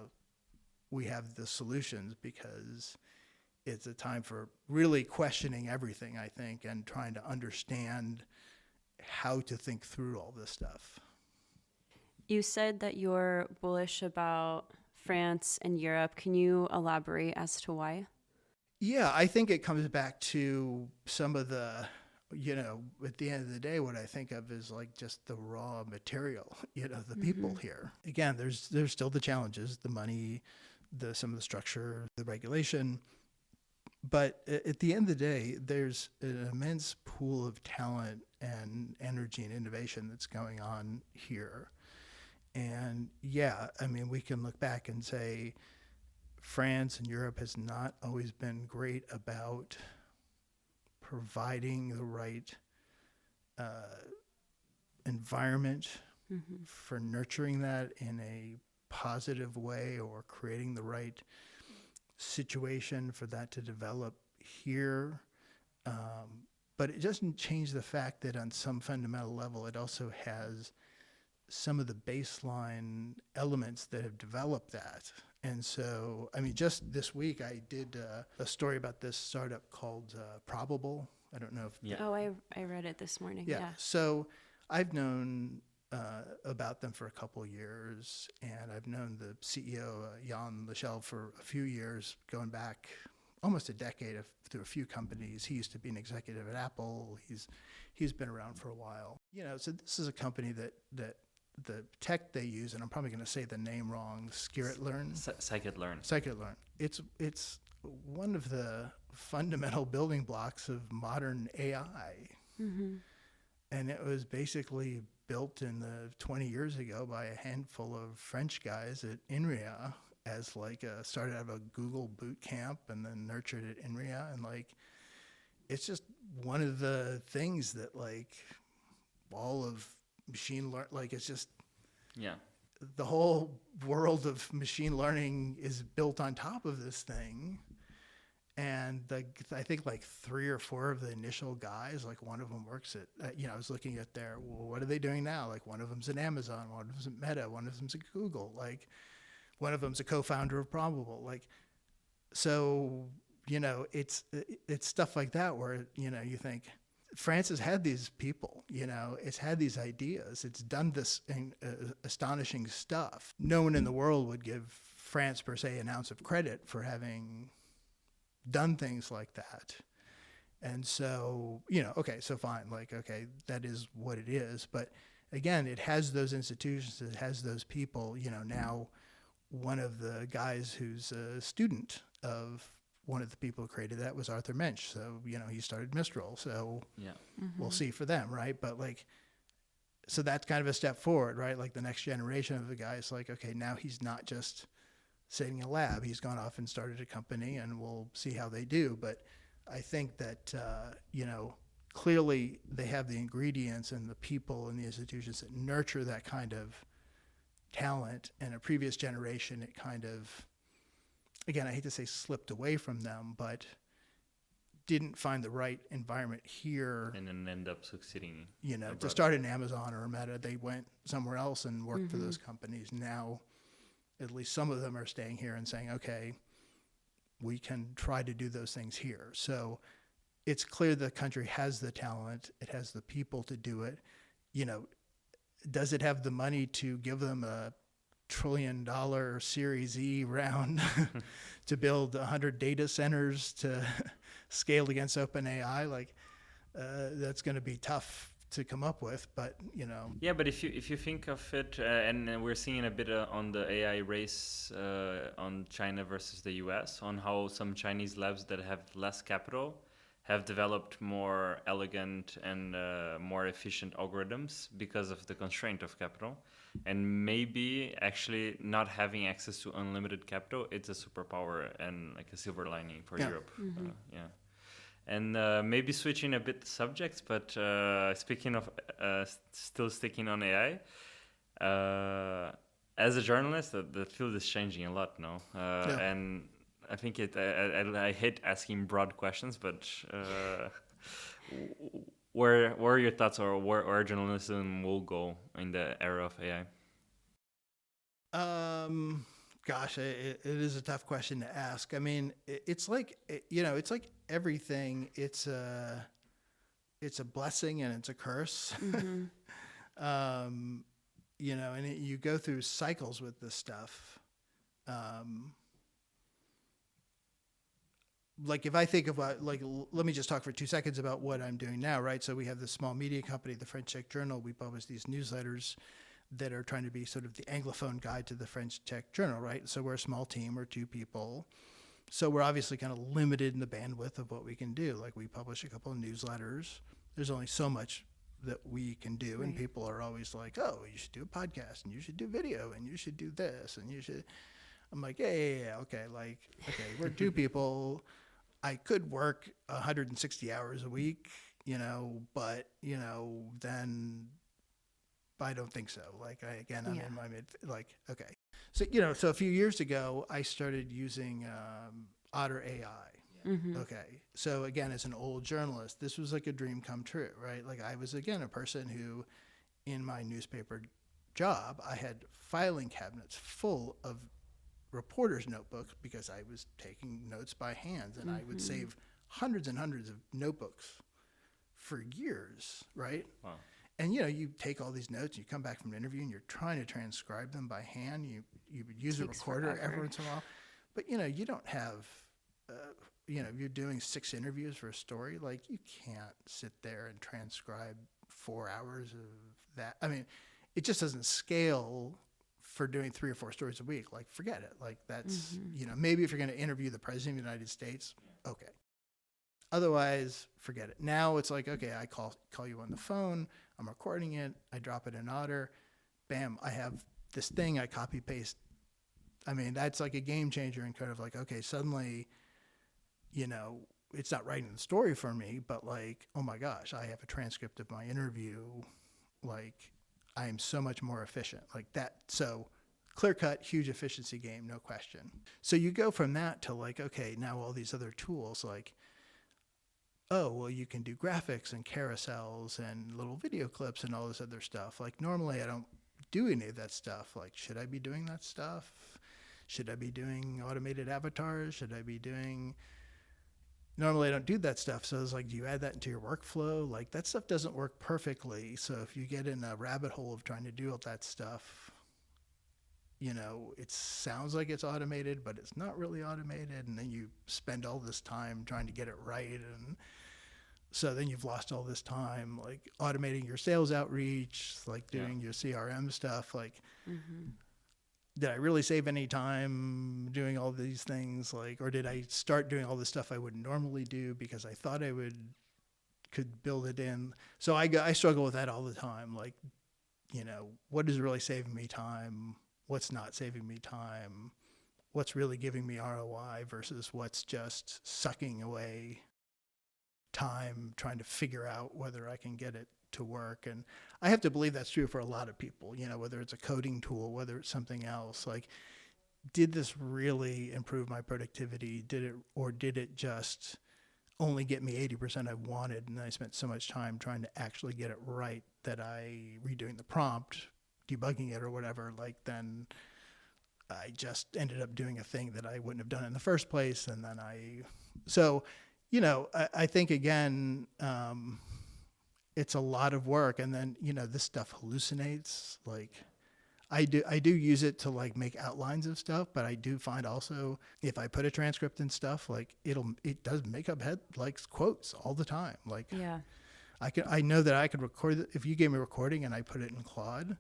we have the solutions, because it's a time for really questioning everything, I think, and trying to understand how to think through all this stuff. You said that you're bullish about France and Europe. Can you elaborate as to why? Yeah, I think it comes back to some of the, at the end of the day, what I think of is like just the raw material, the people here. Again, there's still the challenges, the money, some of the structure, the regulation. But at the end of the day, there's an immense pool of talent and energy and innovation that's going on here. And yeah, I mean, we can look back and say France and Europe has not always been great about providing the right environment for nurturing that in a positive way, or creating the right situation for that to develop here. But it doesn't change the fact that on some fundamental level, it also has some of the baseline elements that have developed that. And so, I mean, just this week, I did a story about this startup called Probable. I don't know if... Oh, I read it this morning. Yeah. So I've known about them for a couple of years, and I've known the CEO, Jan Lachelle, for a few years, going back almost a decade through a few companies. He used to be an executive at Apple. He's been around for a while. So this is a company that the tech they use, and I'm probably going to say the name wrong, Scikit-learn. Scikit-learn. It's one of the fundamental building blocks of modern AI. Mm-hmm. And it was basically built in the 20 years ago by a handful of French guys at INRIA as started out of a Google boot camp and then nurtured at INRIA. And it's just one of the things that all of machine learning, it's just, the whole world of machine learning is built on top of this thing. And I think 3 or 4 of the initial guys, one of them works at, I was looking at what are they doing now? One of them's at Amazon, one of them's at Meta, one of them's at Google, one of them's a co-founder of Probable. So, it's stuff like that where, you think France has had these people, it's had these ideas, it's done this astonishing stuff. No one in the world would give France per se an ounce of credit for having done things like that. And so, okay, so fine, okay, that is what it is. But again, it has those institutions, it has those people. Now one of the guys who's a student of one of the people who created that was Arthur Mensch. So, he started Mistral. So we'll see for them, right? But so that's kind of a step forward, right? The next generation of the guys, okay, now he's not just sitting in a lab. He's gone off and started a company, and we'll see how they do. But I think that, clearly they have the ingredients and the people and the institutions that nurture that kind of talent. And a previous generation, it kind of, again, I hate to say slipped away from them, but didn't find the right environment here. And then end up succeeding. To start an Amazon or a Meta, they went somewhere else and worked for those companies. Now, at least some of them are staying here and saying, okay, we can try to do those things here. So it's clear the country has the talent. It has the people to do it. Does it have the money to give them a $1 trillion Series E round to build 100 data centers to scale against OpenAI? That's going to be tough to come up with, but Yeah, but if you think of it, and we're seeing a bit on the AI race on China versus the US, on how some Chinese labs that have less capital have developed more elegant and more efficient algorithms because of the constraint of capital. And maybe actually not having access to unlimited capital, it's a superpower and a silver lining for Europe. And maybe switching a bit the subjects, but speaking of still sticking on AI, as a journalist, the field is changing a lot now. And I think I hate asking broad questions, but where are your thoughts, or where journalism will go in the era of AI? Gosh, it is a tough question to ask. I mean, it's like everything. It's a blessing and it's a curse. Mm-hmm. And you go through cycles with this stuff. If I think about, let me just talk for 2 seconds about what I'm doing now, right? So we have this small media company, the French Tech Journal. We publish these newsletters that are trying to be sort of the Anglophone guide to the French Tech Journal, right? So we're a small team, we're 2 people. So we're obviously kind of limited in the bandwidth of what we can do. We publish a couple of newsletters. There's only so much that we can do. Right. And people are always like, oh, you should do a podcast, and you should do video, and you should do this, and you should. I'm like, yeah, okay. Okay, we're 2 people. I could work 160 hours a week, but, then I don't think so. I'm in my mid, okay. So a few years ago, I started using Otter AI. Mm-hmm. Okay. So again, as an old journalist, this was a dream come true, right? I was, again, a person who, in my newspaper job, I had filing cabinets full of reporter's notebooks because I was taking notes by hand, and I would save hundreds and hundreds of notebooks for years, right? Wow. and you take all these notes, you come back from an interview and you're trying to transcribe them by hand. You would use a recorder every once in a while, but you don't have, you're doing 6 interviews for a story. Like, you can't sit there and transcribe 4 hours of that. I mean, it just doesn't scale for doing 3 or 4 stories a week. Like, forget it. Like, that's, maybe if you're going to interview the president of the United States, okay. Otherwise, forget it. Now it's like, okay, I call you on the phone, I'm recording it, I drop it in Otter, bam, I have this thing, I copy paste. I mean, that's like a game changer, and kind of like, okay, suddenly, it's not writing the story for me, but like, oh my gosh, I have a transcript of my interview. Like, I am so much more efficient like that. So clear cut, huge efficiency game, no question. So you go from that to like, okay, now all these other tools, like, oh, well, you can do graphics and carousels and little video clips and all this other stuff. Like, normally I don't do any of that stuff. Like, should I be doing that stuff? Should I be doing automated avatars? Should I be doing... Normally I don't do that stuff. So it's like, do you add that into your workflow? Like, that stuff doesn't work perfectly. So if you get in a rabbit hole of trying to do all that stuff, it sounds like it's automated, but it's not really automated. And then you spend all this time trying to get it right. And so then you've lost all this time, like automating your sales outreach, like doing your CRM stuff. Like, did I really save any time doing all these things? Like, or did I start doing all the stuff I would normally do because I thought I could build it in? So I struggle with that all the time. Like, what is really saving me time? What's not saving me time? What's really giving me ROI versus what's just sucking away time trying to figure out whether I can get it to work. And I have to believe that's true for a lot of people, whether it's a coding tool, whether it's something else. Like, did this really improve my productivity? Did it just only get me 80% I wanted? And I spent so much time trying to actually get it right that redoing the prompt, debugging it or whatever, like, then I just ended up doing a thing that I wouldn't have done in the first place. And then I think, again, it's a lot of work. And then, this stuff hallucinates. Like, I do use it to like make outlines of stuff, but I do find also if I put a transcript and stuff, like it does make up quotes all the time. Like, yeah, I know that I could record if you gave me a recording and I put it in Claude,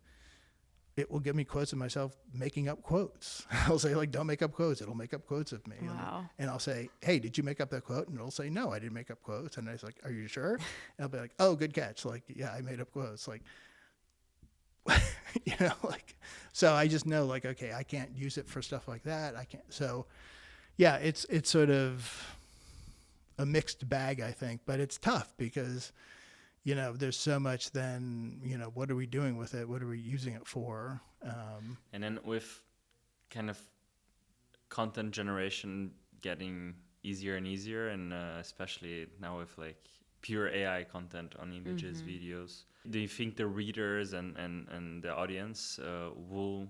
it will give me quotes of myself making up quotes. I'll say, like, don't make up quotes. It'll make up quotes of me. Wow. And I'll say, hey, did you make up that quote? And it'll say, no, I didn't make up quotes. And I was like, are you sure? And I'll be like, oh, good catch. Like, yeah, I made up quotes. Like, so I just know, like, okay, I can't use it for stuff like that. I can't. So yeah, it's sort of a mixed bag, I think, but it's tough because, there's so much then, what are we doing with it? What are we using it for? And then with kind of content generation getting easier and easier, and especially now with like pure AI content on images, videos, do you think the readers and the audience will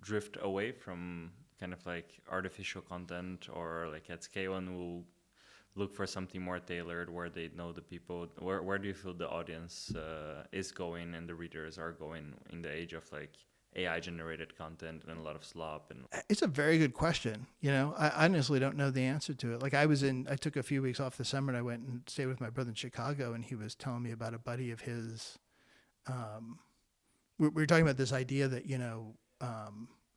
drift away from kind of like artificial content, or like at scale, and will look for something more tailored where they know the people? Where do you feel the audience is going and the readers are going in the age of like AI generated content and a lot of slop? And it's a very good question. I honestly don't know the answer to it. Like, I took a few weeks off the summer and I went and stayed with my brother in Chicago, and he was telling me about a buddy of his. We were talking about this idea that, and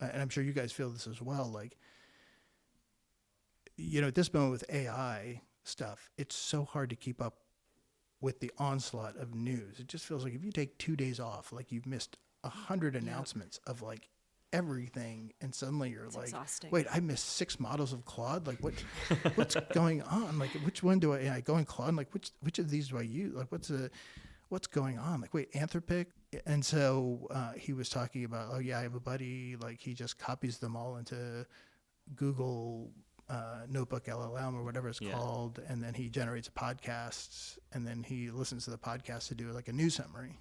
I'm sure you guys feel this as well. Like, at this moment with AI stuff, it's so hard to keep up with the onslaught of news. It just feels like if you take 2 days off, like you've missed 100 announcements of like everything, and suddenly you're like, exhausting. Wait, I missed 6 models of Claude. Like, what's going on? Like, which one do I go in Claude? Like, which of these do I use? Like, what's going on? Like, wait, Anthropic? And so he was talking about, oh yeah, I have a buddy, like he just copies them all into Google Notebook LLM or whatever it's called, and then he generates podcasts, and then he listens to the podcast to do like a news summary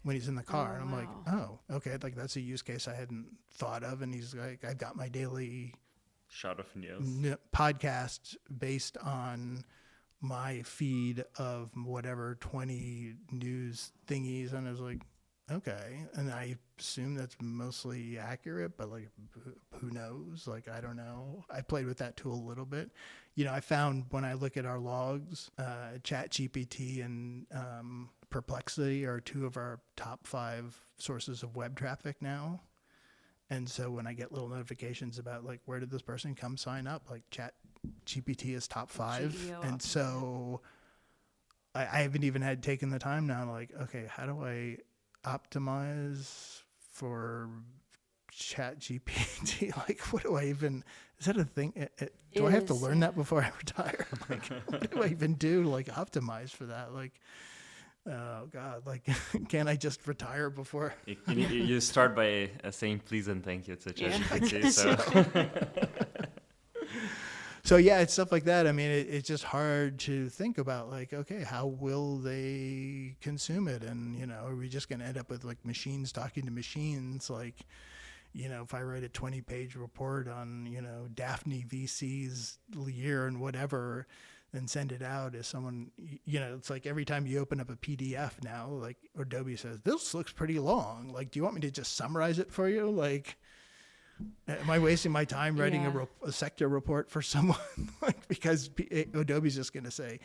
when he's in the car. And I'm like, oh, okay, like that's a use case I hadn't thought of. And he's like, I've got my daily shot of news podcast based on my feed of whatever 20 news thingies, and I was like, okay. And I assume that's mostly accurate, but like, who knows? Like, I don't know. I played with that tool a little bit. I found when I look at our logs, ChatGPT and Perplexity are two of our top 5 sources of web traffic now. And so when I get little notifications about like, where did this person come sign up? Like ChatGPT is top 5. GEO and so I haven't even had taken the time now, like, okay, how do I optimize for ChatGPT? Like, what do I even, is that a thing? Do I have to learn that before I retire? Like, what do I even do to like optimize for that? Like, oh God, like, can't I just retire before? You start by saying please and thank you to ChatGPT. So yeah, it's stuff like that. I mean, it's just hard to think about, like, okay, how will they consume it? And, are we just going to end up with like machines talking to machines? Like, if I write a 20-page report on, Daphne VC's year and whatever, then send it out as someone, it's like every time you open up a PDF now, like Adobe says, this looks pretty long. Like, do you want me to just summarize it for you? Like, am I wasting my time writing a sector report for someone? Like, because Adobe's just going to say,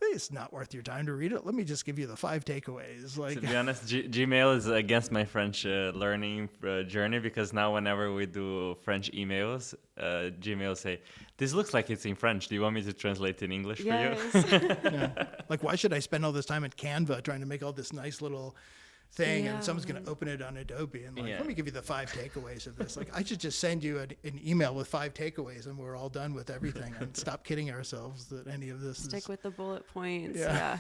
it's not worth your time to read it. Let me just give you the 5 takeaways. Like, to be honest, Gmail is against my French learning journey, because now whenever we do French emails, Gmail say, this looks like it's in French. Do you want me to translate in English for you? Yeah. Like, why should I spend all this time at Canva trying to make all this nice little thing, and someone's going to open it on Adobe and like, let me give you the 5 takeaways of this. Like, I should just send you an email with 5 takeaways and we're all done with everything, and stop kidding ourselves that any of this Stick is... with the bullet points. Yeah.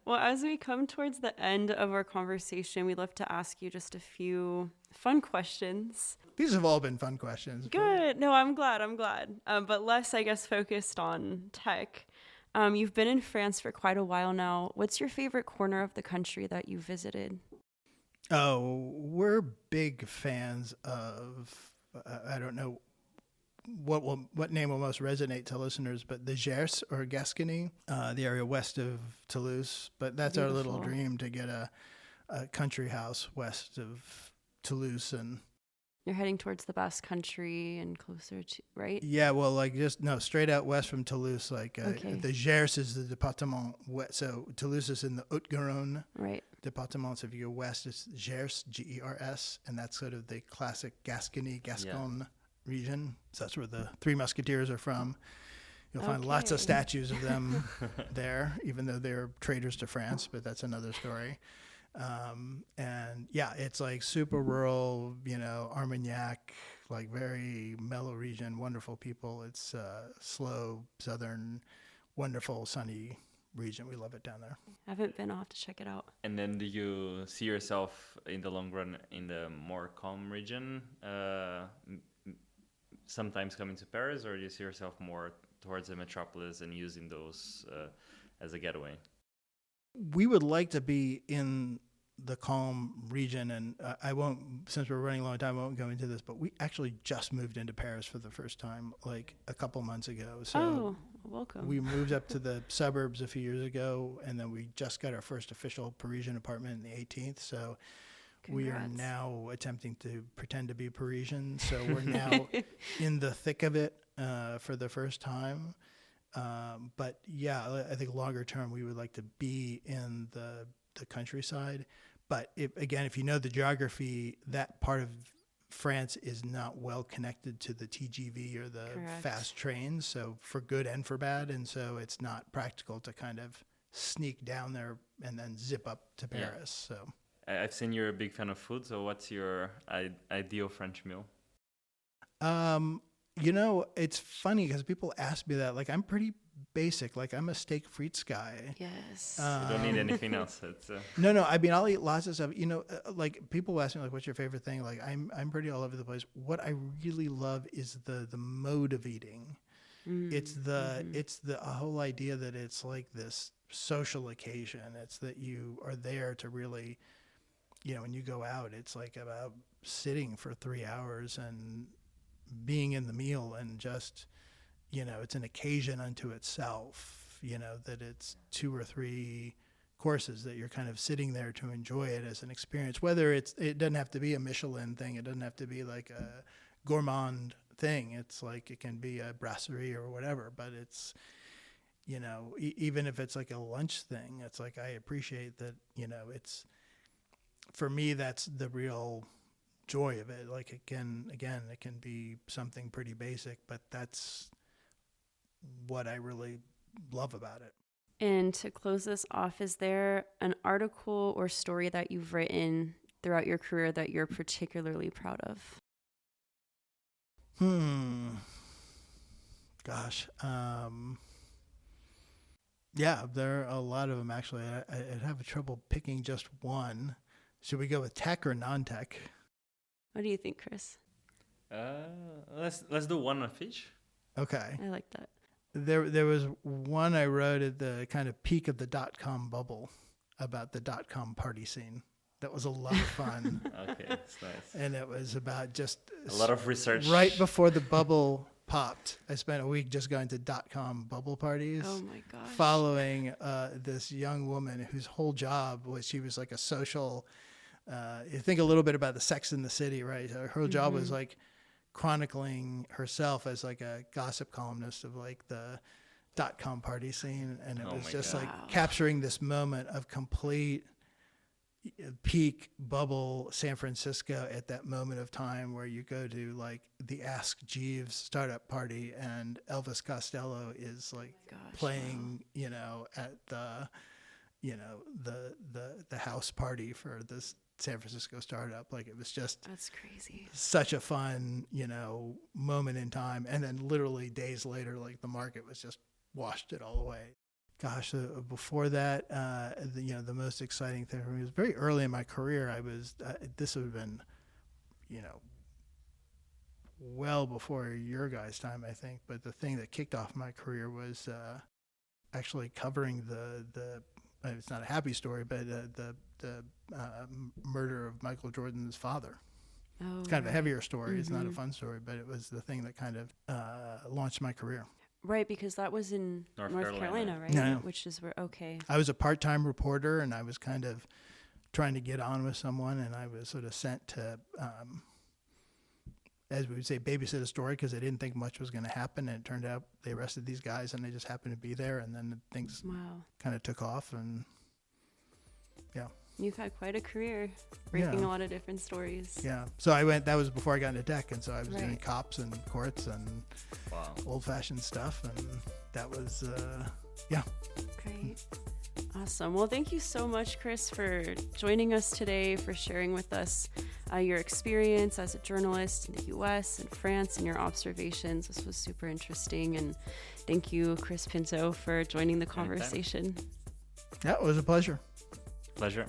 Well, as we come towards the end of our conversation, we'd love to ask you just a few fun questions. These have all been fun questions. Good. No, I'm glad. But less, I guess, focused on tech. You've been in France for quite a while now. What's your favorite corner of the country that you visited? Oh, we're big fans of, I don't know what name will most resonate to listeners, but the Gers, or Gascony, the area west of Toulouse. But that's Beautiful. Our little dream, to get a country house west of Toulouse. And you're heading towards the Basque Country and closer to, right? Yeah, well, like, straight out west from Toulouse. Like, the Gers is the département west. So Toulouse is in the Haute-Garonne département. So if you go west, it's Gers, Gers, and that's sort of the classic Gascony, Gascon region. So that's where the 3 Musketeers are from. You'll find lots of statues of them there, even though they're traitors to France, but that's another story. And yeah, it's like super rural, Armagnac, like very mellow region, wonderful people. It's slow, southern, wonderful, sunny region. We love it down there. I haven't been. I'll have to check it out. And then do you see yourself in the long run in the more calm region, sometimes coming to Paris, or do you see yourself more towards the metropolis and using those as a getaway? We would like to be in the calm region, and I won't, since we're running a long time, I won't go into this, but we actually just moved into Paris for the first time, like a couple months ago. So welcome. We moved up to the suburbs a few years ago, and then we just got our first official Parisian apartment in the 18th. So Congrats. We are now attempting to pretend to be Parisian. So we're now in the thick of it for the first time. But yeah, I think longer term, we would like to be in the countryside. But if you know the geography, that part of France is not well connected to the TGV or the Correct. Fast trains, so for good and for bad. And so it's not practical to kind of sneak down there and then zip up to Paris. Yeah. So I've seen you're a big fan of food. So what's your ideal French meal? It's funny because people ask me that. Like, I'm pretty basic. Like, I'm a steak frites guy. Yes. You don't need anything else. It's No. I mean, I'll eat lots of stuff. Like, people ask me, like, what's your favorite thing? Like, I'm pretty all over the place. What I really love is the mode of eating. It's the whole idea that it's like this social occasion. It's that you are there to really, when you go out, it's like about sitting for 3 hours and being in the meal and just, it's an occasion unto itself, that it's 2 or 3 courses that you're kind of sitting there to enjoy it as an experience, whether it doesn't have to be a Michelin thing. It doesn't have to be like a gourmand thing. It's like, it can be a brasserie or whatever, but it's, even if it's like a lunch thing, it's like, I appreciate that, it's, for me, that's the real joy of it. Like, it can be something pretty basic, but that's what I really love about it. And to close this off, is there an article or story that you've written throughout your career that you're particularly proud of? Gosh. Yeah, there are a lot of them, actually. I'd have trouble picking just one. Should we go with tech or non-tech? What do you think, Chris? Let's do one of each. Okay. I like that. There was one I wrote at the kind of peak of the .com bubble about the .com party scene. That was a lot of fun. Okay, that's nice. And it was about just a lot of research. Right before the bubble popped, I spent a week just going to .com bubble parties. Oh my gosh. Following this young woman whose whole job was, she was like a social, you think a little bit about the Sex in the City, right? Her job was like chronicling herself as like a gossip columnist of like the .com party scene. And it was just like capturing this moment of complete peak bubble San Francisco at that moment of time where you go to like the Ask Jeeves startup party and Elvis Costello is like playing, at the, the house party for this San Francisco startup. Like, it was just, that's crazy. Such a fun, moment in time. And then literally days later, like the market was just washed it all away. Gosh, before that, the most exciting thing for me was very early in my career. I was, this would have been, well before your guys' time, I think. But the thing that kicked off my career was actually covering the it's not a happy story, but the murder of Michael Jordan's father. Oh, it's kind of a heavier story. It's not a fun story, but it was the thing that kind of launched my career. Right, because that was in North Carolina, right? No. Which is where, okay. I was a part-time reporter, and I was kind of trying to get on with someone, and I was sort of sent to, as we would say, babysit a story, because I didn't think much was going to happen, and it turned out they arrested these guys, and they just happened to be there, and then things kind of took off, and yeah. You've had quite a career, breaking a lot of different stories. Yeah. So that was before I got into tech, and so I was doing cops and courts and old-fashioned stuff, and that was, Great. Awesome. Well, thank you so much, Chris, for joining us today, for sharing with us your experience as a journalist in the U.S. and France and your observations. This was super interesting, and thank you, Chris Pinto, for joining the conversation. Yeah, it was a pleasure. Pleasure.